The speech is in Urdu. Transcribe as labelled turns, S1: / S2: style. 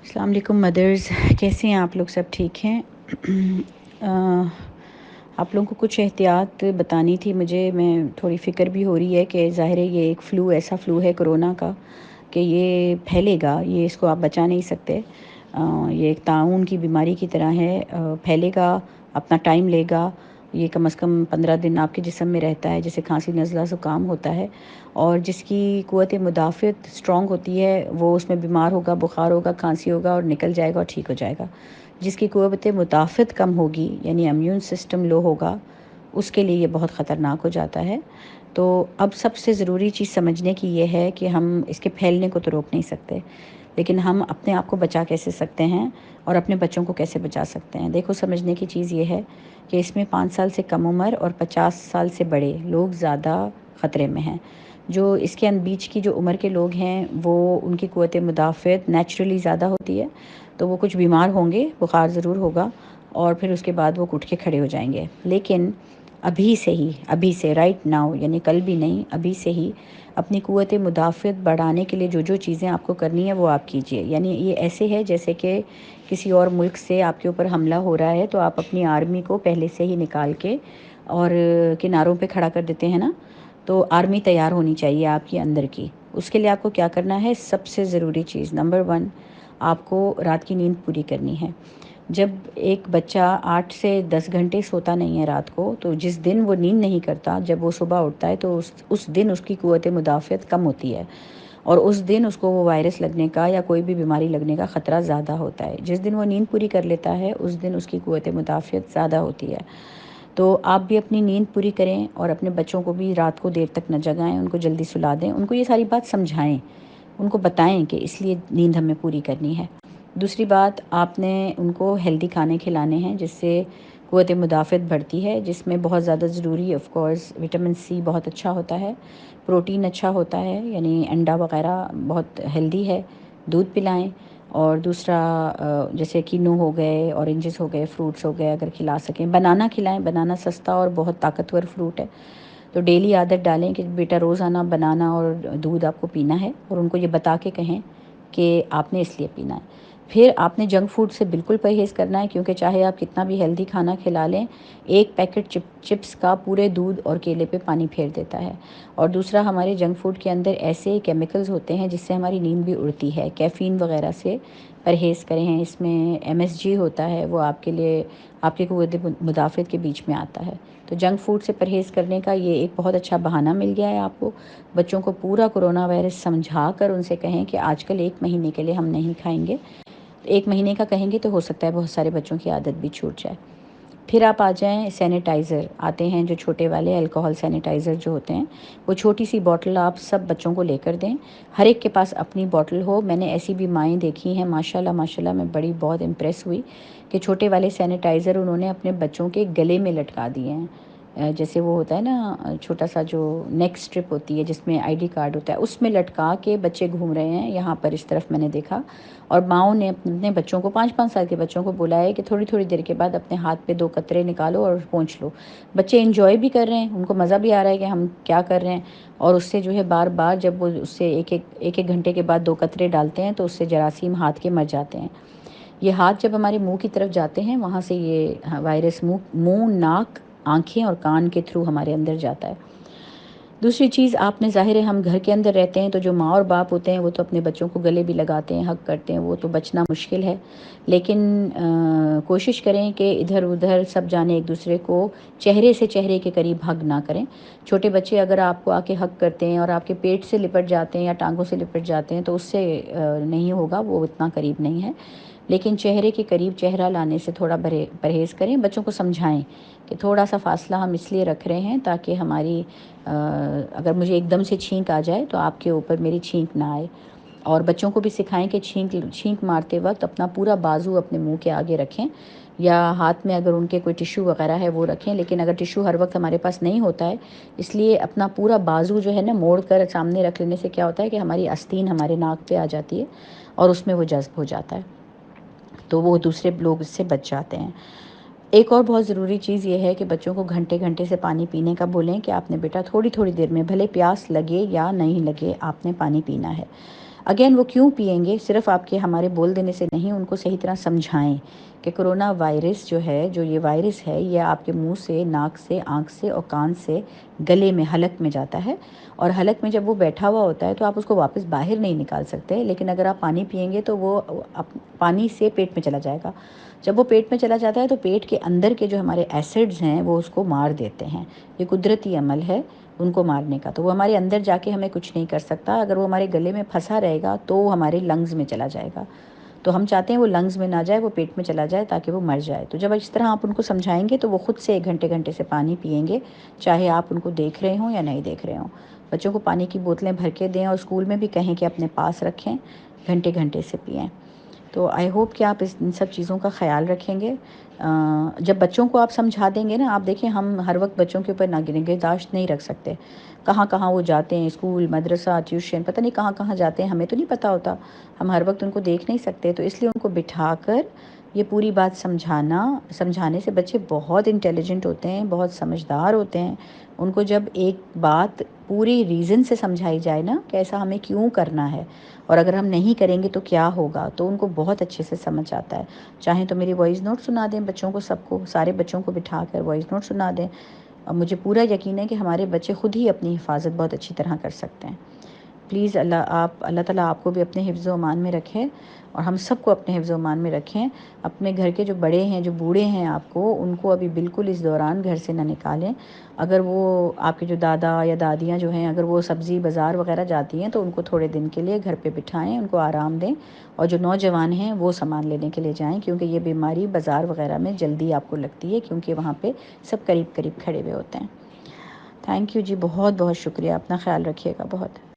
S1: السلام علیکم مدرز، کیسے ہیں آپ لوگ؟ سب ٹھیک ہیں؟ آپ لوگوں کو کچھ احتیاط بتانی تھی مجھے، میں تھوڑی فکر بھی ہو رہی ہے کہ ظاہر ہے یہ ایک فلو، ایسا فلو ہے کرونا کا کہ یہ پھیلے گا، یہ اس کو آپ بچا نہیں سکتے۔ یہ ایک طاعون کی بیماری کی طرح ہے، پھیلے گا، اپنا ٹائم لے گا۔ یہ کم از کم 15 دن آپ کے جسم میں رہتا ہے، جیسے کھانسی نزلہ زکام ہوتا ہے، اور جس کی قوت مدافعت اسٹرانگ ہوتی ہے وہ اس میں بیمار ہوگا، بخار ہوگا، کھانسی ہوگا اور نکل جائے گا اور ٹھیک ہو جائے گا۔ جس کی قوت مدافعت کم ہوگی، یعنی امیون سسٹم لو ہوگا، اس کے لیے یہ بہت خطرناک ہو جاتا ہے۔ تو اب سب سے ضروری چیز سمجھنے کی یہ ہے کہ ہم اس کے پھیلنے کو تو روک نہیں سکتے، لیکن ہم اپنے آپ کو بچا کیسے سکتے ہیں اور اپنے بچوں کو کیسے بچا سکتے ہیں۔ دیکھو، سمجھنے کی چیز یہ ہے کہ اس میں 5 سال سے کم عمر اور 50 سال سے بڑے لوگ زیادہ خطرے میں ہیں۔ جو اس کے بیچ کی جو عمر کے لوگ ہیں، وہ ان کی قوت مدافعت نیچرلی زیادہ ہوتی ہے، تو وہ کچھ بیمار ہوں گے، بخار ضرور ہوگا، اور پھر اس کے بعد وہ اٹھ کے کھڑے ہو جائیں گے۔ لیکن ابھی سے رائٹ ناؤ، یعنی کل بھی نہیں، ابھی سے ہی اپنی قوت مدافعت بڑھانے کے لیے جو چیزیں آپ کو کرنی ہے وہ آپ کیجئے۔ یعنی یہ ایسے ہے جیسے کہ کسی اور ملک سے آپ کے اوپر حملہ ہو رہا ہے تو آپ اپنی آرمی کو پہلے سے ہی نکال کے اور کناروں پہ کھڑا کر دیتے ہیں نا، تو آرمی تیار ہونی چاہیے آپ کی اندر کی۔ اس کے لیے آپ کو کیا کرنا ہے؟ سب سے ضروری چیز نمبر 1، آپ کو رات کی نیند پوری کرنی ہے۔ جب ایک بچہ 8 سے 10 گھنٹے سوتا نہیں ہے رات کو، تو جس دن وہ نیند نہیں کرتا، جب وہ صبح اٹھتا ہے تو اس دن اس کی قوت مدافعت کم ہوتی ہے، اور اس دن اس کو وہ وائرس لگنے کا یا کوئی بھی بیماری لگنے کا خطرہ زیادہ ہوتا ہے۔ جس دن وہ نیند پوری کر لیتا ہے، اس دن اس کی قوت مدافعت زیادہ ہوتی ہے۔ تو آپ بھی اپنی نیند پوری کریں، اور اپنے بچوں کو بھی رات کو دیر تک نہ جگائیں، ان کو جلدی سلا دیں، ان کو یہ ساری بات سمجھائیں، ان کو بتائیں کہ اس لیے نیند ہمیں پوری کرنی ہے۔ دوسری بات، آپ نے ان کو ہیلدی کھانے کھلانے ہیں جس سے قوت مدافعت بڑھتی ہے، جس میں بہت زیادہ ضروری آف کورس وٹامن سی بہت اچھا ہوتا ہے، پروٹین اچھا ہوتا ہے، یعنی انڈا وغیرہ بہت ہیلدی ہے، دودھ پلائیں۔ اور دوسرا جیسے کینو ہو گئے، اورنجز ہو گئے، فروٹس ہو گئے، اگر کھلا سکیں بنانا کھلائیں، بنانا سستا اور بہت طاقتور فروٹ ہے، تو ڈیلی عادت ڈالیں کہ بیٹا روزانہ بنانا اور دودھ آپ کو پینا ہے، اور ان کو یہ بتا کے کہیں کہ آپ نے اس لیے پینا ہے۔ پھر آپ نے جنک فوڈ سے بالکل پرہیز کرنا ہے، کیونکہ چاہے آپ کتنا بھی ہیلدی کھانا کھلا لیں، ایک پیکٹ چپس کا پورے دودھ اور کیلے پہ پانی پھیر دیتا ہے۔ اور دوسرا، ہمارے جنک فوڈ کے اندر ایسے کیمیکلز ہوتے ہیں جس سے ہماری نیند بھی اڑتی ہے، کیفین وغیرہ سے پرہیز کریں۔ اس میں MSG ہوتا ہے، وہ آپ کے لیے آپ کی قوت مدافعت کے بیچ میں آتا ہے۔ تو جنک فوڈ سے پرہیز کرنے کا یہ ایک بہت اچھا بہانہ مل گیا ہے آپ کو۔ بچوں کو پورا کرونا وائرس سمجھا کر ان سے کہیں کہ آج کل 1 مہینے کے لیے ہم نہیں کھائیں گے۔ 1 مہینے کا کہیں گے تو ہو سکتا ہے بہت سارے بچوں کی عادت بھی چھوٹ جائے۔ پھر آپ آ جائیں، سینیٹائزر آتے ہیں جو چھوٹے والے الکوہل سینیٹائزر جو ہوتے ہیں، وہ چھوٹی سی بوٹل آپ سب بچوں کو لے کر دیں، ہر ایک کے پاس اپنی بوٹل ہو۔ میں نے ایسی بھی مائیں دیکھی ہیں، ماشاءاللہ میں بہت امپریس ہوئی کہ چھوٹے والے سینیٹائزر انہوں نے اپنے بچوں کے گلے میں لٹکا دیے ہیں۔ جیسے وہ ہوتا ہے نا چھوٹا سا جو نیک اسٹرپ ہوتی ہے جس میں ID کارڈ ہوتا ہے، اس میں لٹکا کے بچے گھوم رہے ہیں، یہاں پر اس طرف میں نے دیکھا۔ اور ماؤں نے اپنے بچوں کو، 5 سال کے بچوں کو بولا ہے کہ تھوڑی تھوڑی دیر کے بعد اپنے ہاتھ پہ 2 قطرے نکالو اور پونچھ لو۔ بچے انجوائے بھی کر رہے ہیں، ان کو مزہ بھی آ رہا ہے کہ ہم کیا کر رہے ہیں، اور اس سے جو ہے بار بار جب وہ اس سے ایک گھنٹے کے بعد 2 قطرے ڈالتے ہیں تو اس سے جراثیم ہاتھ کے مر جاتے ہیں۔ یہ ہاتھ جب ہمارے منہ کی طرف جاتے ہیں، وہاں سے یہ وائرس منہ، ناک، آنکھیں اور کان کے تھرو ہمارے اندر جاتا ہے۔ دوسری چیز، آپ نے ظاہر ہے ہم گھر کے اندر رہتے ہیں تو جو ماں اور باپ ہوتے ہیں وہ تو اپنے بچوں کو گلے بھی لگاتے ہیں، حگ کرتے ہیں، وہ تو بچنا مشکل ہے، لیکن کوشش کریں کہ ادھر ادھر سب جانے ایک دوسرے کو چہرے سے چہرے کے قریب حگ نہ کریں۔ چھوٹے بچے اگر آپ کو آ کے حگ کرتے ہیں اور آپ کے پیٹ سے لپٹ جاتے ہیں یا ٹانگوں سے لپٹ جاتے ہیں تو اس سے نہیں ہوگا، وہ اتنا قریب نہیں ہے، لیکن چہرے کے قریب چہرہ لانے سے تھوڑا پرہیز کریں۔ بچوں کو سمجھائیں کہ تھوڑا سا فاصلہ ہم اس لیے رکھ رہے ہیں تاکہ ہماری اگر مجھے ایک دم سے چھینک آ جائے تو آپ کے اوپر میری چھینک نہ آئے۔ اور بچوں کو بھی سکھائیں کہ چھینک مارتے وقت اپنا پورا بازو اپنے منہ کے آگے رکھیں، یا ہاتھ میں اگر ان کے کوئی ٹیشو وغیرہ ہے وہ رکھیں، لیکن اگر ٹیشو ہر وقت ہمارے پاس نہیں ہوتا ہے، اس لیے اپنا پورا بازو جو ہے نا موڑ کر سامنے رکھ لینے سے کیا ہوتا ہے کہ ہماری آستین ہمارے ناک پہ آ جاتی ہے اور اس میں وہ جذب ہو جاتا ہے، تو وہ دوسرے لوگ اس سے بچ جاتے ہیں۔ ایک اور بہت ضروری چیز یہ ہے کہ بچوں کو گھنٹے گھنٹے سے پانی پینے کا بولیں کہ آپ نے بیٹا تھوڑی تھوڑی دیر میں، بھلے پیاس لگے یا نہیں لگے، آپ نے پانی پینا ہے۔ اگین وہ کیوں پئیں گے؟ صرف آپ کے ہمارے بول دینے سے نہیں، ان کو صحیح طرح سمجھائیں کہ کرونا وائرس جو ہے، جو یہ وائرس ہے، یہ آپ کے منہ سے، ناک سے، آنکھ سے اور کان سے گلے میں، حلق میں جاتا ہے، اور حلق میں جب وہ بیٹھا ہوا ہوتا ہے تو آپ اس کو واپس باہر نہیں نکال سکتے، لیکن اگر آپ پانی پئیں گے تو وہ پانی سے پیٹ میں چلا جائے گا۔ جب وہ پیٹ میں چلا جاتا ہے تو پیٹ کے اندر کے جو ہمارے ایسڈز ہیں وہ اس کو مار دیتے ہیں، یہ قدرتی عمل ہے ان کو مارنے کا، تو وہ ہمارے اندر جا کے ہمیں کچھ نہیں کر سکتا۔ اگر وہ ہمارے گلے میں پھنسا رہے گا تو وہ ہمارے لنگز میں چلا جائے گا، تو ہم چاہتے ہیں وہ لنگز میں نہ جائے، وہ پیٹ میں چلا جائے تاکہ وہ مر جائے۔ تو جب اس طرح آپ ان کو سمجھائیں گے تو وہ خود سے 1 گھنٹے سے پانی پئیں گے، چاہے آپ ان کو دیکھ رہے ہوں یا نہیں دیکھ رہے ہوں۔ بچوں کو پانی کی بوتلیں بھر کے دیں اور اسکول میں بھی کہیں کہ اپنے پاس رکھیں، گھنٹے گھنٹے سے پئیں۔ تو آئی ہوپ کہ آپ ان سب چیزوں کا خیال رکھیں گے۔ جب بچوں کو آپ سمجھا دیں گے نا، آپ دیکھیں ہم ہر وقت بچوں کے اوپر نگہداشت نہیں رکھ سکتے، کہاں کہاں وہ جاتے ہیں، اسکول، مدرسہ، ٹیوشن، پتہ نہیں کہاں کہاں جاتے ہیں، ہمیں تو نہیں پتہ ہوتا، ہم ہر وقت ان کو دیکھ نہیں سکتے، تو اس لیے ان کو بٹھا کر یہ پوری بات سمجھانے سے بچے بہت انٹیلیجنٹ ہوتے ہیں، بہت سمجھدار ہوتے ہیں۔ ان کو جب ایک بات پوری ریزن سے سمجھائی جائے نا کہ ایسا ہمیں کیوں کرنا ہے اور اگر ہم نہیں کریں گے تو کیا ہوگا، تو ان کو بہت اچھے سے سمجھ آتا ہے۔ چاہیں تو میری وائس نوٹ سنا دیں بچوں کو، سب کو، سارے بچوں کو بٹھا کر وائس نوٹ سنا دیں، اور مجھے پورا یقین ہے کہ ہمارے بچے خود ہی اپنی حفاظت بہت اچھی طرح کر سکتے ہیں۔ پلیز اللہ تعالیٰ آپ کو بھی اپنے حفظ و امان میں رکھے، اور ہم سب کو اپنے حفظ و امان میں رکھیں۔ اپنے گھر کے جو بڑے ہیں، جو بوڑھے ہیں آپ کو، ان کو ابھی بالکل اس دوران گھر سے نہ نکالیں۔ اگر وہ آپ کے جو دادا یا دادیاں جو ہیں، اگر وہ سبزی بازار وغیرہ جاتی ہیں تو ان کو تھوڑے دن کے لیے گھر پہ بٹھائیں، ان کو آرام دیں، اور جو نوجوان ہیں وہ سامان لینے کے لیے جائیں، کیونکہ یہ بیماری بازار وغیرہ میں جلدی آپ کو لگتی ہے، کیونکہ وہاں پہ سب قریب قریب کھڑے ہوئے ہوتے ہیں۔ تھینک یو جی، بہت بہت شکریہ، اپنا خیال رکھیے گا، بہت۔